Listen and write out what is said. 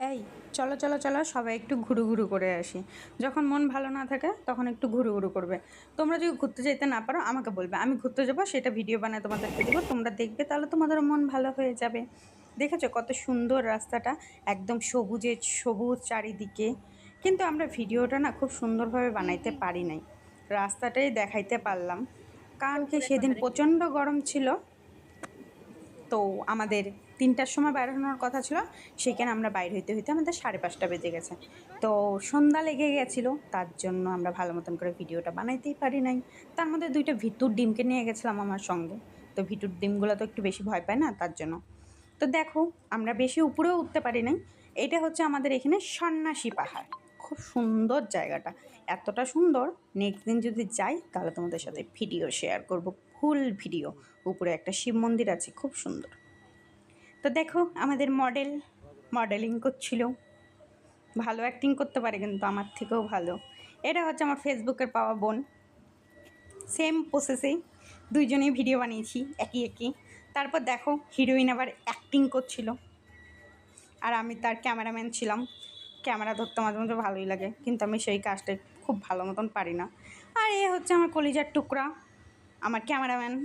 এই চলো চলো চলো সবাই একটু ঘুরু ঘুরু করে আসি। যখন মন ভালো না থাকে তখন একটু ঘুরু ঘুরু করবে। তোমরা যদি ঘুরতে যেতে না পারো আমাকে বলবে, আমি ঘুরতে যাবো, সেটা ভিডিও বানায় তোমাদেরকে দেবো, তোমরা দেখবে, তাহলে তোমাদের মন ভালো হয়ে যাবে। দেখেছো কত সুন্দর রাস্তাটা, একদম সবুজে সবুজ চারিদিকে। কিন্তু আমরা ভিডিওটা না খুব সুন্দরভাবে বানাইতে পারি নাই, রাস্তাটাই দেখাইতে পারলাম। কারণ কি সেদিন প্রচণ্ড গরম ছিল, তো আমাদের 3টার সময় বাইর হওয়ার কথা ছিল, সেখানে আমরা বাইর হইতে হইতে আমাদের 5:30 বেজে গেছে। তো সন্ধ্যা লেগে গেছিলো, তার জন্য আমরা ভালো মতন করে ভিডিওটা বানাইতেই পারি নাই। তার মধ্যে 2টা ভিতুর ডিমকে নিয়ে গেছিলাম আমার সঙ্গে, তো ভিতুর ডিমগুলো তো একটু বেশি ভয় পায় না, তার জন্য। তো দেখো আমরা বেশি উপরেও উঠতে পারি নাই। এটা হচ্ছে আমাদের এখানে সন্ন্যাসী পাহাড়, খুব সুন্দর জায়গাটা, এতটা সুন্দর। নেক্সট দিন যদি যাই তাহলে তোমাদের সাথে ভিডিও শেয়ার করব, ফুল ভিডিও। উপরে একটা শিব মন্দির আছে, খুব সুন্দর। তো দেখো আমাদের মডেলিং করছিল, ভালো অ্যাক্টিং করতে পারে কিন্তু আমার থেকেও ভালো। এটা হচ্ছে আমার ফেসবুকের পাওয়া বোন, সেম প্রসেসেই দুইজনেই ভিডিও বানিয়েছি একই একই। তারপর দেখো হিরোইন আবার অ্যাক্টিং করছিল, আর আমি তার ক্যামেরাম্যান ছিলাম। ক্যামেরা ধরতে মাঝে মাঝে ভালোই লাগে, কিন্তু আমি সেই কাজটা খুব ভালো মতন পারি না। আর এ হচ্ছে আমার কলিজার টুকরা, আমার ক্যামেরাম্যান।